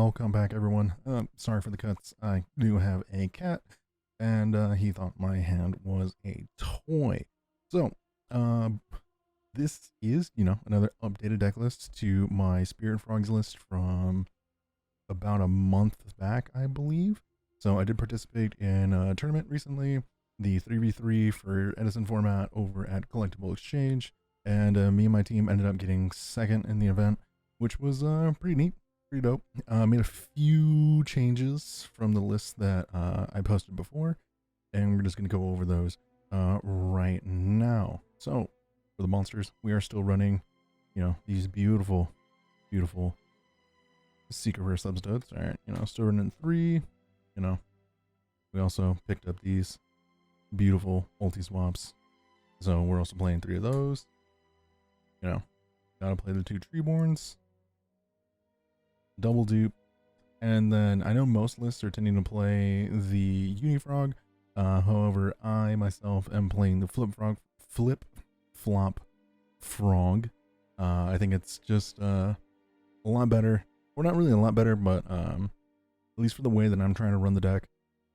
welcome back, everyone. Sorry for the cuts. I do have a cat, and he thought my hand was a toy. So, uh, this is, another updated deck list to my Spirit Frogs list from about a month back, I believe. So I did participate in a tournament recently, the 3v3 for Edison format over at Collectible Exchange, and me and my team ended up getting second in the event, which was pretty neat, pretty dope. Made a few changes from the list that I posted before, and we're just going to go over those right now. So, for the monsters, we are still running, these beautiful, beautiful secret rare substitutes. All right, still running 3. We also picked up these beautiful multi swaps, so we're also playing 3 of those. Gotta play the 2 Treeborns, double dupe, and then I know most lists are tending to play the Unifrog. However, I myself am playing the flip flop frog. I think it's just a lot better. Well, not really a lot better, but at least for the way that I'm trying to run the deck,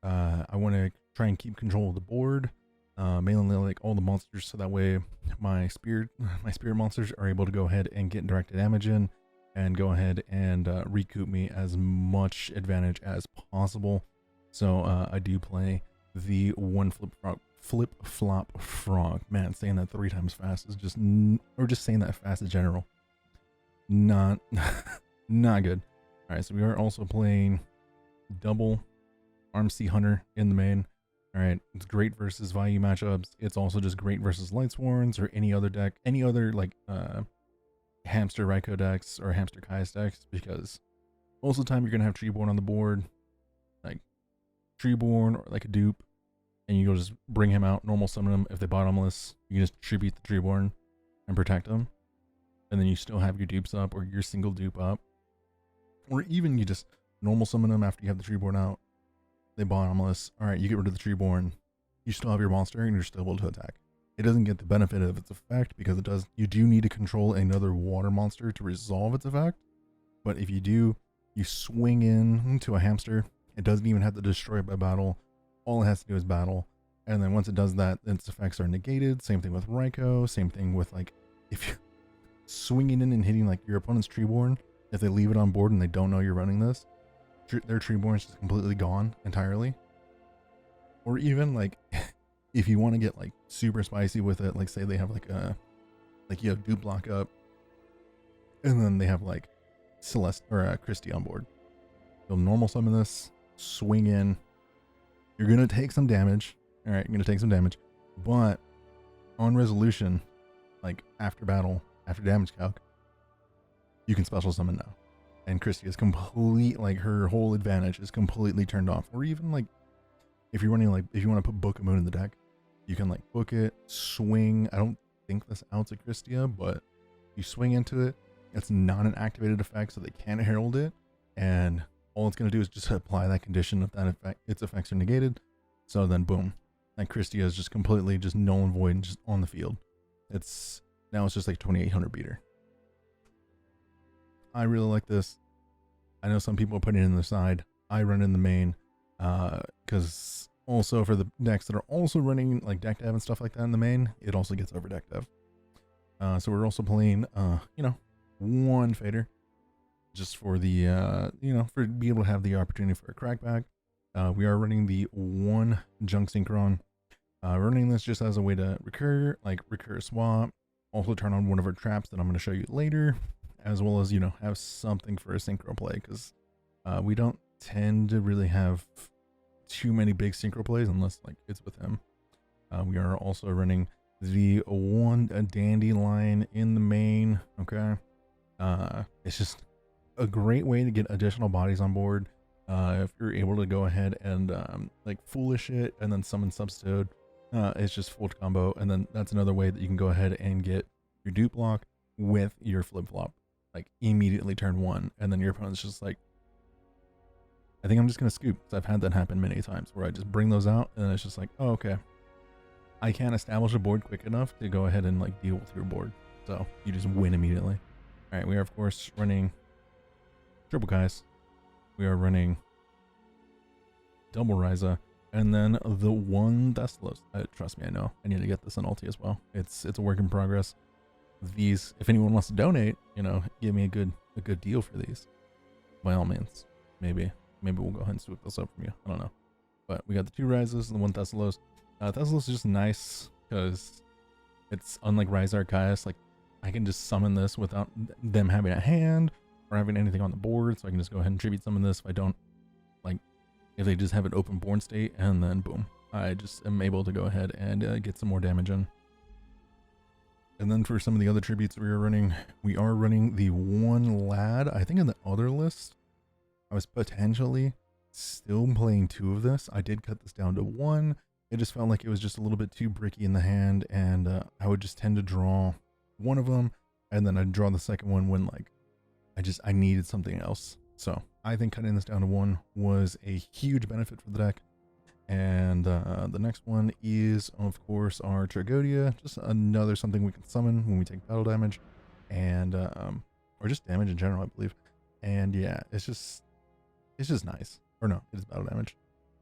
I want to try and keep control of the board, mainly like all the monsters, so that way my spirit monsters are able to go ahead and get direct damage in and go ahead and recoup me as much advantage as possible. So I do play the one flip flop frog. Man, saying that 3 times fast is just, or just saying that fast in general, not not good. All right, so we are also playing double ARN'T Hunter in the main. All right, it's great versus value matchups. It's also just great versus Lightsworns or any other deck, any other like hamster Ryko decks or hamster Kai's decks, because most of the time you're gonna have Treeborn on the board, like Treeborn or like a dupe, and you go just bring him out, normal summon him. If they bottomless, you can just tribute the Treeborn and protect them, and then you still have your dupes up or your single dupe up, or even you just normal summon them after you have the Treeborn out. They bottomless. All right, you get rid of the Treeborn, you still have your monster and you're still able to attack. It doesn't get the benefit of its effect because it does. You do need to control another water monster to resolve its effect. But if you do, you swing in to a hamster. It doesn't even have to destroy it by battle. All it has to do is battle. And then once it does that, its effects are negated. Same thing with Ryko. Same thing with like if you swinging in and hitting like your opponent's Treeborn. If they leave it on board and they don't know you're running this, their Treeborn is just completely gone entirely. Or even like if you want to get like super spicy with it, like say they have like you have dupe block up, and then they have like Celeste or Christie on board. You'll normal summon this, swing in. You're gonna take some damage. All right, you're gonna take some damage, but on resolution, like after battle, after damage calc, you can special summon now. And Christie is complete, like her whole advantage is completely turned off. Or even like if you're running, like if you want to put Book of Moon in the deck, you can like book it, swing. I don't think this out's a Christia, but you swing into it. It's not an activated effect, so they can't herald it. And all it's going to do is just apply that condition if that effect, its effects are negated. So then boom, that Christia is just completely just null and void and just on the field. It's just like 2800 beater. I really like this. I know some people are putting it in the side. I run in the main because also for the decks that are also running like deck dev and stuff like that in the main, it also gets over deck dev. So we're also playing, one fader just for the, for be able to have the opportunity for a crackback. We are running the 1 junk synchron. Running this just as a way to recur swap, also turn on one of our traps that I'm going to show you later, as well as, have something for a synchro play, because we don't tend to really have too many big synchro plays unless like it's with him. We are also running the 1 dandelion in the main. Okay, it's just a great way to get additional bodies on board. If you're able to go ahead and like foolish it and then summon substitute, it's just full combo. And then that's another way that you can go ahead and get your dupe block with your flip flop, like immediately turn 1, and then your opponent's just like, I think I'm just gonna scoop, because I've had that happen many times where I just bring those out and it's just like, oh, okay, I can't establish a board quick enough to go ahead and like deal with your board, so you just win immediately. All right, we are of course running triple Kai's. we are running double Ryza, and then the one Thessalos. Trust me, I know. I need to get this on ulti as well. It's a work in progress. These, if anyone wants to donate, you know, give me a good deal for these. By all means, maybe we'll go ahead and swoop this up from you. I don't know, but we got the 2 Ryzas and the 1 Thessalos. Thessalos is just nice because it's unlike Ryza Archias. Like, I can just summon this without them having a hand or having anything on the board, so I can just go ahead and tribute summon this if I don't, like, if they just have an open born state, and then boom, I just am able to go ahead and get some more damage in. And then for some of the other tributes we are running the 1 lad. I think in the other list, I was potentially still playing 2 of this. I did cut this down to 1. It just felt like it was just a little bit too bricky in the hand, and I would just tend to draw one of them, and then I'd draw the second one when, like, I needed something else. So I think cutting this down to 1 was a huge benefit for the deck. And the next one is, of course, our Tragodia, just another something we can summon when we take battle damage, and or just damage in general, I believe. And yeah, it's just nice. Or no, it is battle damage,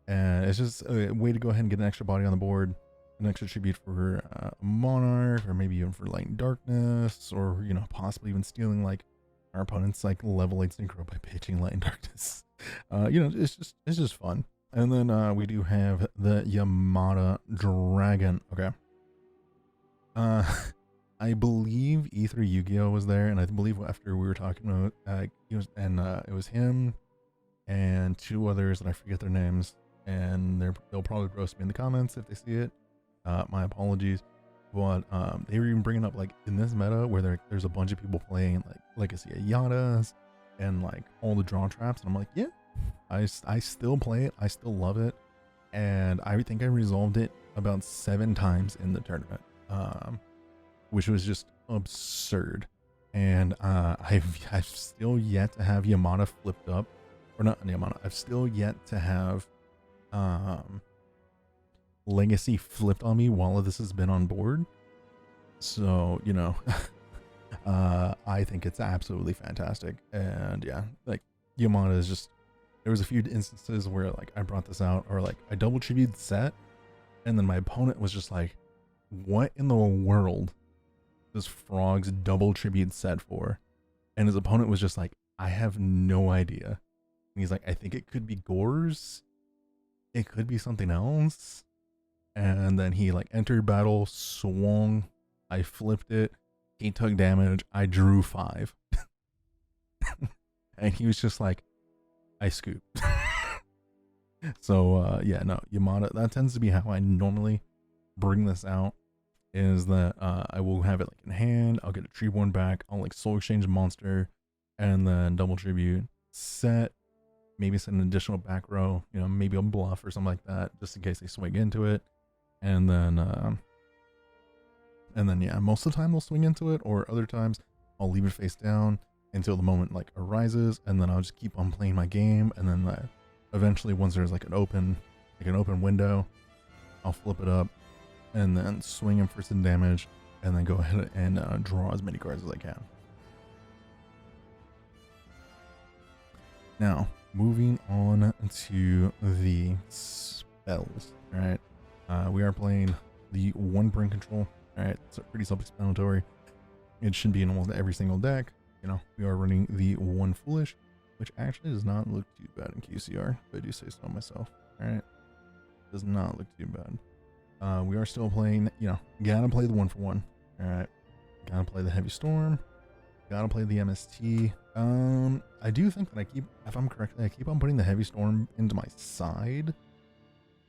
and it's just a way to go ahead and get an extra body on the board, an extra tribute for a Monarch, or maybe even for Light and Darkness, or, you know, possibly even stealing like our opponent's like level 8 synchro by pitching Light and Darkness. You know, it's just fun. And then we do have the Yamada Dragon. Okay. I believe Ether Yu-Gi-Oh was there, and I believe after we were talking about it was him and 2 others, and I forget their names, and they'll probably roast me in the comments if they see it. My apologies. But they were even bringing up, like, in this meta where there's a bunch of people playing like Legacy Ayadas and like all the draw traps, and I'm like, yeah, I still play it. I still love it, and I think I resolved it about 7 times in the tournament, which was just absurd. And I've still yet to have Yamada flipped up, or not Yamada. I've still yet to have Legacy flipped on me while this has been on board. So, you know, I think it's absolutely fantastic. And yeah, like, Yamada is just, there was a few instances where, like, I brought this out, or like I double tributed set, and then my opponent was just like, what in the world does Frogz double tribute set for? And his opponent was just like, I have no idea. And he's like, I think it could be Gores, it could be something else. And then he, like, entered battle, swung, I flipped it, he took damage, I drew 5. And he was just like, I scooped. So yeah, no, Yamada, that tends to be how I normally bring this out, is that I will have it like in hand, I'll get a tree one back, I'll like soul exchange a monster, and then double tribute, set, maybe set an additional back row, you know, maybe a bluff or something like that, just in case they swing into it. And then yeah, most of the time they'll swing into it, or other times I'll leave it face down until the moment like arises, and then I'll just keep on playing my game, and then eventually, once there's like an open window, I'll flip it up and then swing him for some damage, and then go ahead and draw as many cards as I can. Now, moving on to the spells. All right, we are playing the 1 brain control. All right, it's pretty self-explanatory. It should be in almost every single deck. You know, we are running the 1 foolish, which actually does not look too bad in QCR, if I do say so myself. All right, does not look too bad. We are still playing, you know, gotta play the 1 for 1. All right, gotta play the heavy storm, gotta play the MST. I do think that if I'm correct, I keep on putting the heavy storm into my side.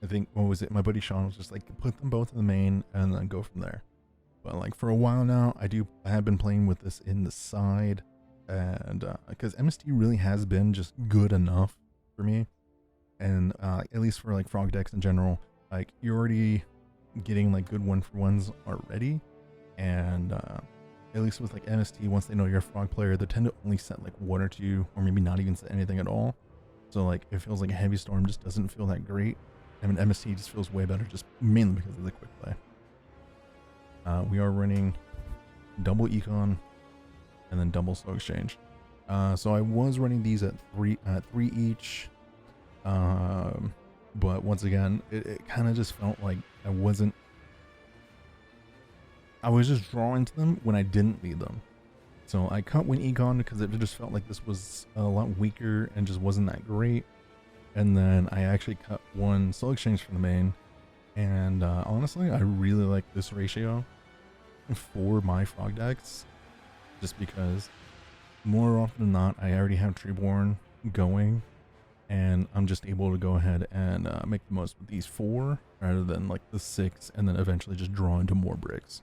I think, what was it, my buddy Sean was just like, put them both in the main and then go from there. But like for a while now, I have been playing with this in the side, and because MST really has been just good enough for me, and at least for like frog decks in general, like you're already getting like good 1 for 1s already, and at least with like MST, once they know you're a frog player, they tend to only set like 1 or 2, or maybe not even set anything at all. So like it feels like a heavy storm just doesn't feel that great. I mean, MST just feels way better, just mainly because of the quick play. We are running double econ and then double slow exchange. So I was running these at three each. But once again, it kind of just felt like I was just drawing to them when I didn't need them. So I cut Win Econ because it just felt like this was a lot weaker and just wasn't that great. And then I actually cut one Soul Exchange from the main. And honestly, I really like this ratio for my Frog decks. Just because more often than not, I already have Treeborn going. And I'm just able to go ahead and make the most with these 4 rather than like the 6 and then eventually just draw into more bricks.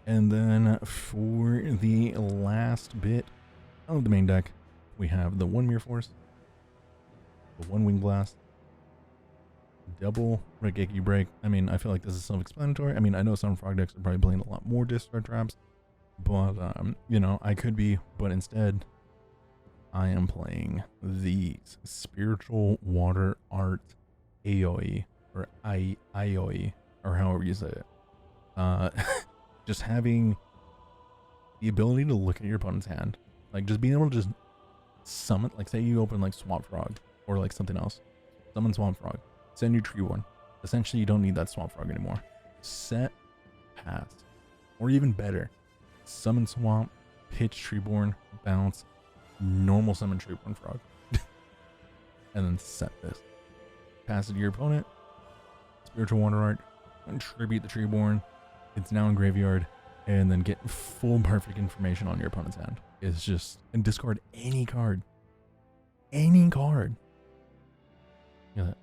And then for the last bit of the main deck, we have the 1 Mirror Force, the 1 Wing Blast, double Regeki Break. I mean, I feel like this is self-explanatory. I mean, I know some Frog decks are probably playing a lot more discard traps, but you know, I could be, but instead I am playing the Spiritual Water Art Aoi, or Ioi, or however you say it. Just having the ability to look at your opponent's hand, like just being able to just summon, like say you open like Swamp Frog or like something else, summon Swamp Frog, send your Treeborn. Essentially, you don't need that Swamp Frog anymore. Set, pass, or even better, summon Swamp, pitch Treeborn, bounce, normal summon Treeborn Frog, and then set this. Pass it to your opponent. Spiritual Water Art, tribute the Treeborn. It's now in graveyard, and then get full perfect information on your opponent's hand. It's just, and discard any card. Any card. Look at that.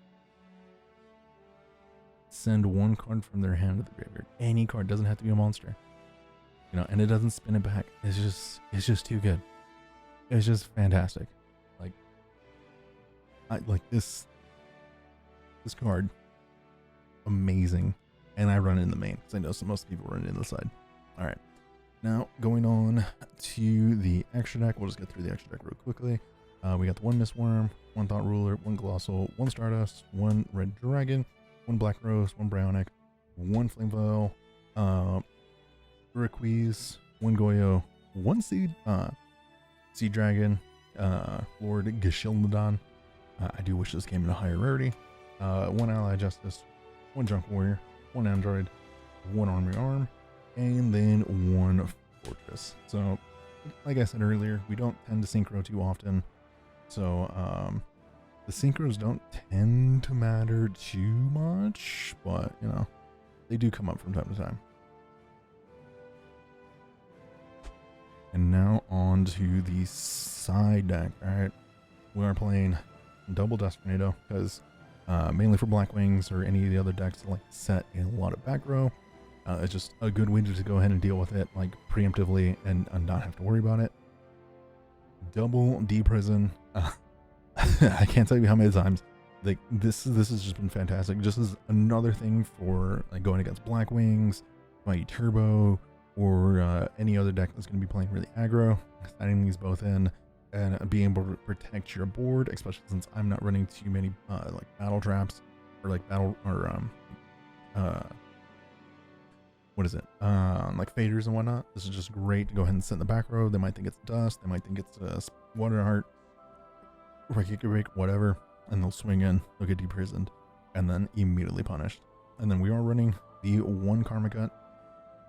Send 1 card from their hand to the graveyard. Any card, doesn't have to be a monster. You know, and it doesn't spin it back. It's just too good. It's just fantastic. Like, I like this card. Amazing. And I run it in the main because I know most people run it in the side. All right, now going on to the extra deck. We'll just get through the extra deck real quickly. We got the 1 Mistworm, 1 Thought Ruler, 1 Colossal, 1 Stardust, 1 Red Dragon, 1 Black Rose, 1 Brownic, 1 Flame Veil, Uriqueeze, 1 Goyo, 1 Seed Dragon, Lord Gashildon. I do wish this came in a higher rarity. 1 Ally Justice, 1 Junk Warrior, 1 Android, 1 Armory Arm, and then 1 Fortress. So, like I said earlier, we don't tend to synchro too often. So, the synchros don't tend to matter too much, but, you know, they do come up from time to time. And now on to the side deck. Alright, we are playing double Dust Tornado because mainly for Black Wings or any of the other decks that like set a lot of back row. It's just a good way to go ahead and deal with it like preemptively and not have to worry about it. Double D Prison. I can't tell you how many times like this has just been fantastic. Just as another thing for like going against Black Wings, Mighty Turbo, or any other deck that's going to be playing really aggro. Setting these both in and being able to protect your board, especially since I'm not running too many like battle traps or like battle or what is it, like faders and whatnot. This is just great to go ahead and sit in the back row. They might think it's dust, they might think it's water heart, break, whatever, and they'll swing in, they'll get deprisoned, and then immediately punished. And then we are running the 1 Karma Cut.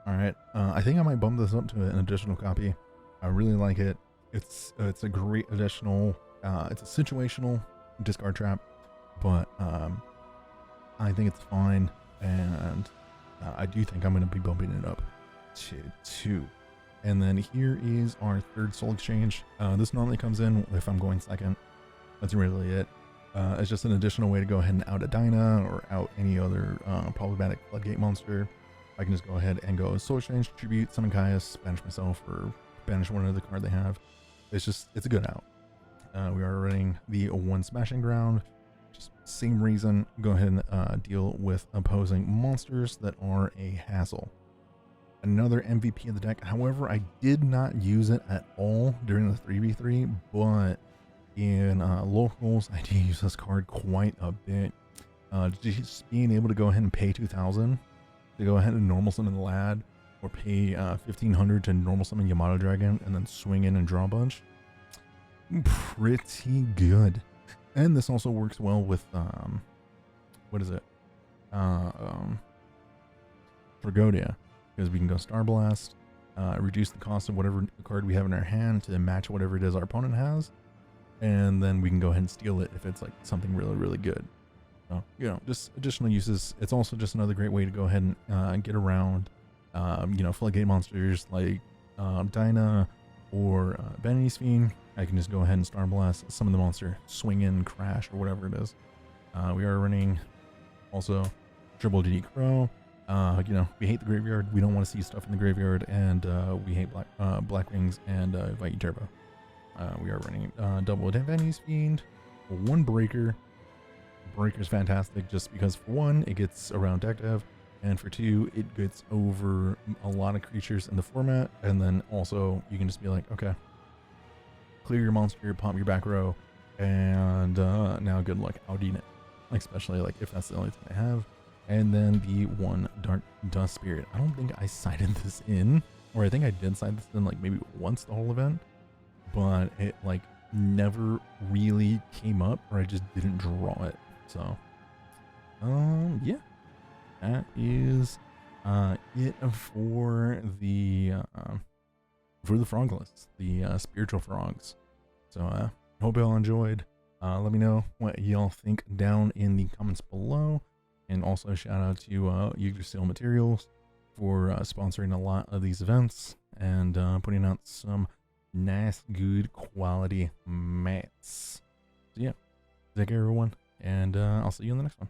All right, I think I might bump this up to an additional copy. I really like it. It's a great additional. It's a situational discard trap, but I think it's fine, and I do think I'm going to be bumping it up to 2. And then here is our 3rd Soul Exchange. This normally comes in if I'm going 2nd. That's really it. It's just an additional way to go ahead and out a Dyna or out any other problematic floodgate monster. I can just go ahead and go Soul Exchange, Tribute, Summon Caius, banish myself, or banish one other card they have. It's a good out. We are running the 1 Smashing Ground. Just same reason, go ahead and deal with opposing monsters that are a hassle. Another MVP of the deck. However, I did not use it at all during the 3v3, but in locals, I do use this card quite a bit. Just being able to go ahead and pay 2,000 to go ahead and normal summon the lad, or pay 1500 to normal summon Yamato Dragon and then swing in and draw a bunch. Pretty good. And this also works well with what is it? Dragodia, because we can go Star Blast, reduce the cost of whatever card we have in our hand to match whatever it is our opponent has, and then we can go ahead and steal it if it's like something really, really good. So, you know, just additional uses. It's also just another great way to go ahead and get around, you know, floodgate monsters like Dyna or Vanity's Fiend. I can just go ahead and Star Blast, summon the monster, swing in, crash, or whatever it is. We are running also Triple DD Crow. You know, we hate the graveyard. We don't want to see stuff in the graveyard, and we hate Black Wings and Vite Turbo. We are running double Vanity's Fiend, one Breaker. Breaker's fantastic just because for one, it gets around deck dev, and for two, it gets over a lot of creatures in the format, and then also you can just be like, okay, clear your monster, pop your back row, and now good luck outing it, especially like if that's the only thing I have. And then the one Dark Dust Spirit. I don't think I sided this in, or I think I did side this in like maybe once the whole event, but it like never really came up, or I just didn't draw it. So, yeah, that is it for the frog list, the spiritual frogs. So, hope y'all enjoyed. Let me know what y'all think down in the comments below. And also shout out to YGO Materials for sponsoring a lot of these events and putting out some nice, good quality mats. So yeah, take care everyone, and I'll see you in the next one.